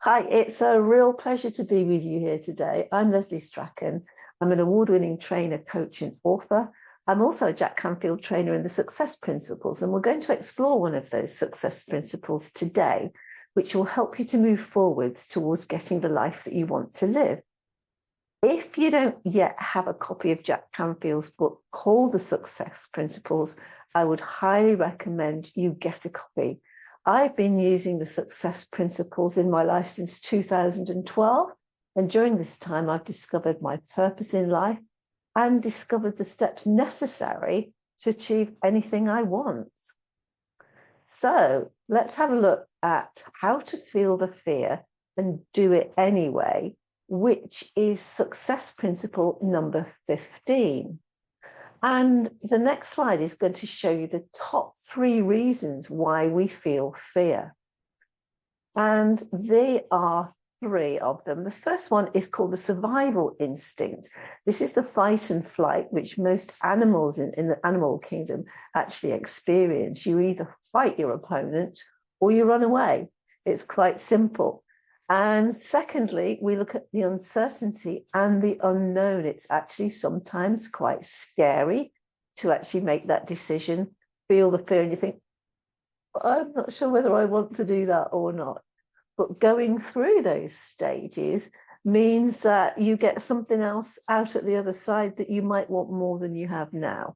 Hi, it's a real pleasure to be with you here today. I'm Leslie Strachan. I'm an award-winning trainer, coach, and author. I'm also a Jack Canfield trainer in the Success Principles, and we're going to explore one of those success principles today, which will help you to move forwards towards getting the life that you want to live. If you don't yet have a copy of Jack Canfield's book called The Success Principles, I would highly recommend you get a copy. I've been using the success principles in my life since 2012. And during this time, I've discovered my purpose in life and discovered the steps necessary to achieve anything I want. So let's have a look at how to feel the fear and do it anyway, which is success principle number 15. And the next slide is going to show you the top 3 reasons why we feel fear. And there are 3 of them. The first one is called the survival instinct. This is the fight and flight, which most animals in the animal kingdom actually experience. You either fight your opponent or you run away. It's quite simple. And secondly, we look at the uncertainty and the unknown. It's actually sometimes quite scary to actually make that decision, feel the fear, and you think, I'm not sure whether I want to do that or not. But going through those stages means that you get something else out at the other side that you might want more than you have now.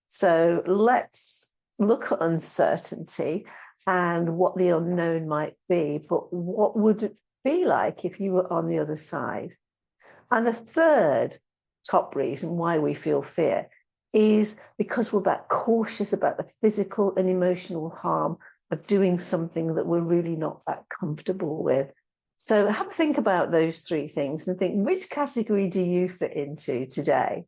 So let's look at uncertainty and what the unknown might be, but what would it be like if you were on the other side? And the third top reason why we feel fear is because we're that cautious about the physical and emotional harm of doing something that we're really not that comfortable with. So have a think about those 3 things and think, which category do you fit into today?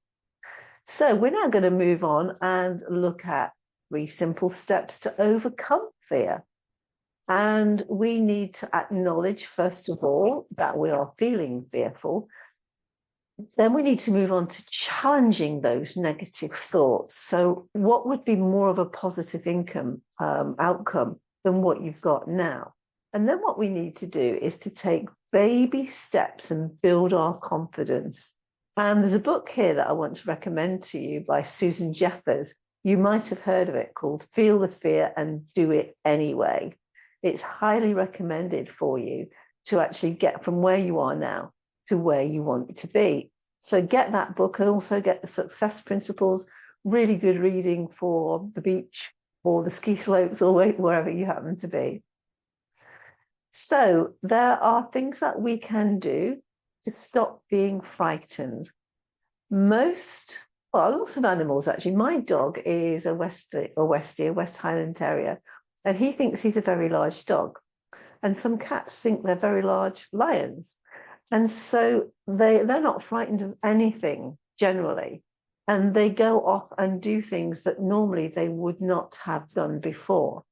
So we're now going to move on and look at 3 simple steps to overcome fear. And we need to acknowledge, first of all, that we are feeling fearful. Then we need to move on to challenging those negative thoughts. So what would be more of a positive outcome than what you've got now? And then what we need to do is to take baby steps and build our confidence. And there's a book here that I want to recommend to you by Susan Jeffers. You might have heard of it, called Feel the Fear and Do It Anyway. It's highly recommended for you to actually get from where you are now to where you want to be. So get that book and also get the success principles. Really good reading for the beach or the ski slopes or wherever you happen to be. So there are things that we can do to stop being frightened. Lots of animals actually. My dog is a West Highland Terrier, and he thinks he's a very large dog. And some cats think they're very large lions. And so they're not frightened of anything generally. And they go off and do things that normally they would not have done before.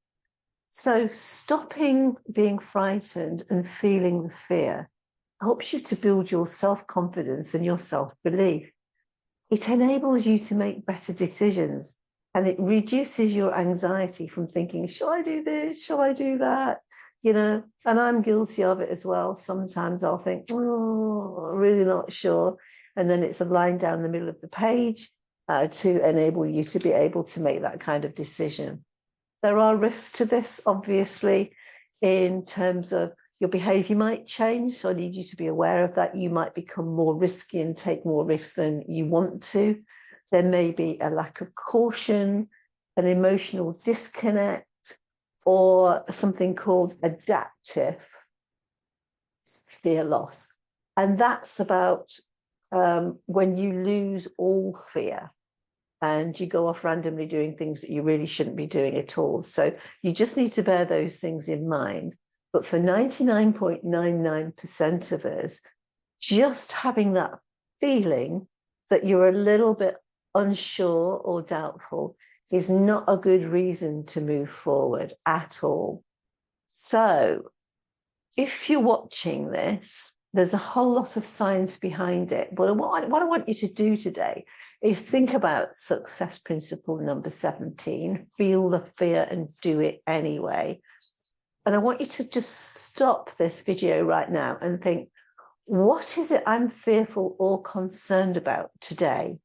So stopping being frightened and feeling the fear helps you to build your self-confidence and your self-belief. It enables you to make better decisions, and it reduces your anxiety from thinking, shall I do this? Shall I do that? And I'm guilty of it as well. Sometimes I'll think, oh, I'm really not sure. And then it's a line down the middle of the page to enable you to be able to make that kind of decision. There are risks to this, obviously, in terms of your behavior might change. So I need you to be aware of that. You might become more risky and take more risks than you want to. There may be a lack of caution, an emotional disconnect, or something called adaptive fear loss. And that's about when you lose all fear and you go off randomly doing things that you really shouldn't be doing at all. So you just need to bear those things in mind. But for 99.99% of us, just having that feeling that you're a little bit unsure or doubtful is not a good reason to move forward at all. So if you're watching this, there's a whole lot of science behind it. But what I want you to do today is think about success principle number 17, feel the fear and do it anyway. And I want you to just stop this video right now and think, what is it I'm fearful or concerned about today?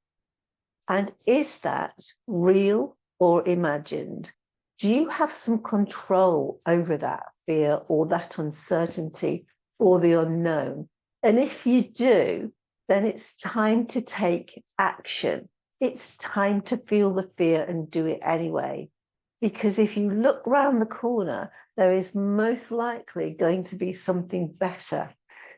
And is that real or imagined? Do you have some control over that fear or that uncertainty or the unknown? And if you do, then it's time to take action. It's time to feel the fear and do it anyway. Because if you look round the corner, there is most likely going to be something better.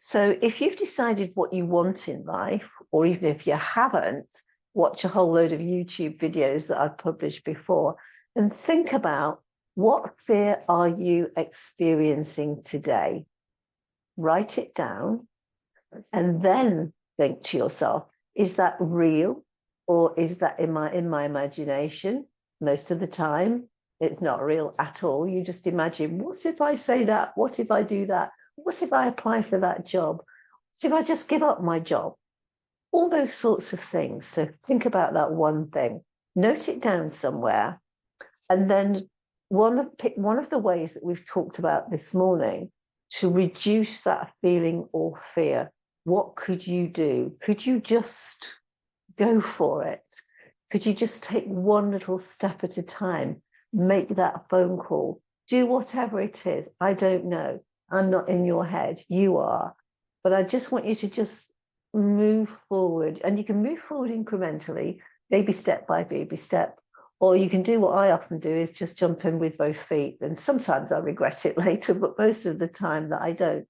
So if you've decided what you want in life, or even if you haven't, watch a whole load of YouTube videos that I've published before and think about, what fear are you experiencing today? Write it down and then think to yourself, is that real or is that in my imagination? Most of the time, it's not real at all. You just imagine, what if I say that? What if I do that? What if I apply for that job? What if I just give up my job? All those sorts of things. So think about that one thing, note it down somewhere. And then one of the ways that we've talked about this morning to reduce that feeling or fear, what could you do? Could you just go for it? Could you just take one little step at a time? Make that phone call, do whatever it is. I don't know. I'm not in your head. You are. But I just want you to just move forward, and you can move forward incrementally, baby step by baby step, or you can do what I often do, is just jump in with both feet. And sometimes I regret it later, but most of the time that I don't.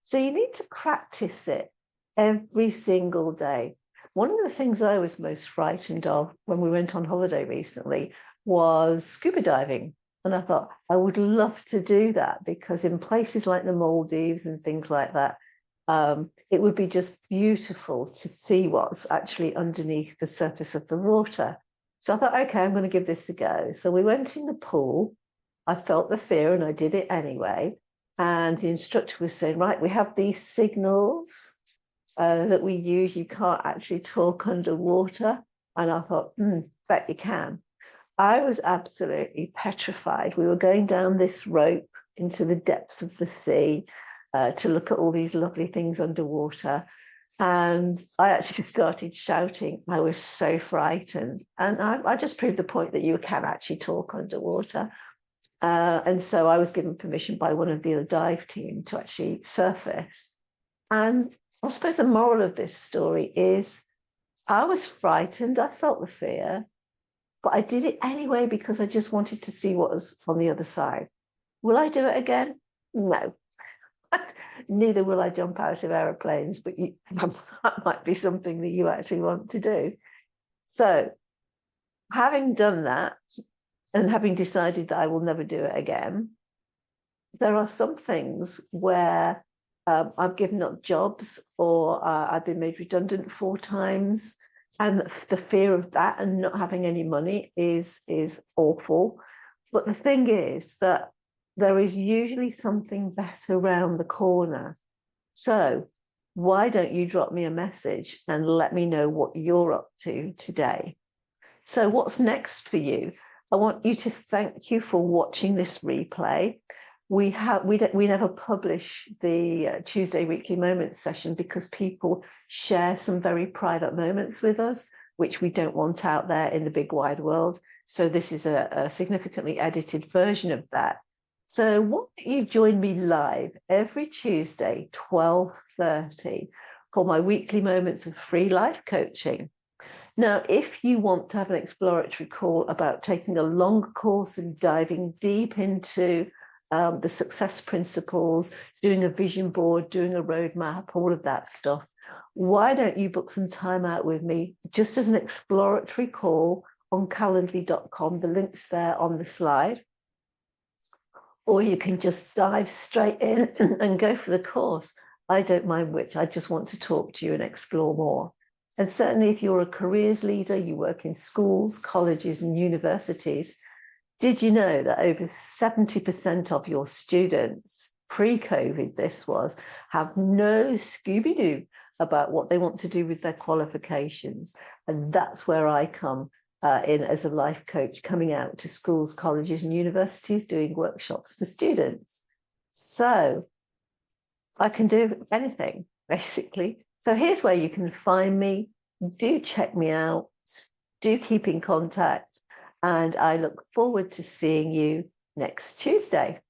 So you need to practice it every single day. One of the things I was most frightened of when we went on holiday recently was scuba diving. And I thought, I would love to do that, because in places like the Maldives and things like that, it would be just beautiful to see what's actually underneath the surface of the water. So I thought, okay, I'm going to give this a go. So we went in the pool. I felt the fear and I did it anyway. And the instructor was saying, right, we have these signals that we use. You can't actually talk underwater. And I thought, bet you can. I was absolutely petrified. We were going down this rope into the depths of the sea to look at all these lovely things underwater. And I actually started shouting. I was so frightened. And I just proved the point that you can actually talk underwater. And so I was given permission by one of the other dive team to actually surface. And I suppose the moral of this story is, I was frightened. I felt the fear, but I did it anyway because I just wanted to see what was on the other side. Will I do it again? No. Neither will I jump out of aeroplanes, but that might be something that you actually want to do. So having done that and having decided that I will never do it again, there are some things where I've given up jobs, or I've been made redundant 4 times. And the fear of that and not having any money is awful. But the thing is that there is usually something better around the corner. So why don't you drop me a message and let me know what you're up to today? So what's next for you? I want you to thank you for watching this replay. We never publish the Tuesday Weekly Moments session because people share some very private moments with us, which we don't want out there in the big wide world. So this is a significantly edited version of that. So why don't you join me live every Tuesday, 12:30, for my weekly moments of free life coaching. Now, if you want to have an exploratory call about taking a longer course and diving deep into the success principles, doing a vision board, doing a roadmap, all of that stuff, why don't you book some time out with me just as an exploratory call on calendly.com? The link's there on the slide. Or you can just dive straight in and go for the course. I don't mind which. I just want to talk to you and explore more. And certainly if you're a careers leader, you work in schools, colleges and universities, did you know that over 70% of your students, pre-COVID this was, have no Scooby-Doo about what they want to do with their qualifications? And that's where I come in as a life coach, coming out to schools, colleges and universities, doing workshops for students. So I can do anything, basically. So here's where you can find me. Do check me out. Do keep in contact. And I look forward to seeing you next Tuesday.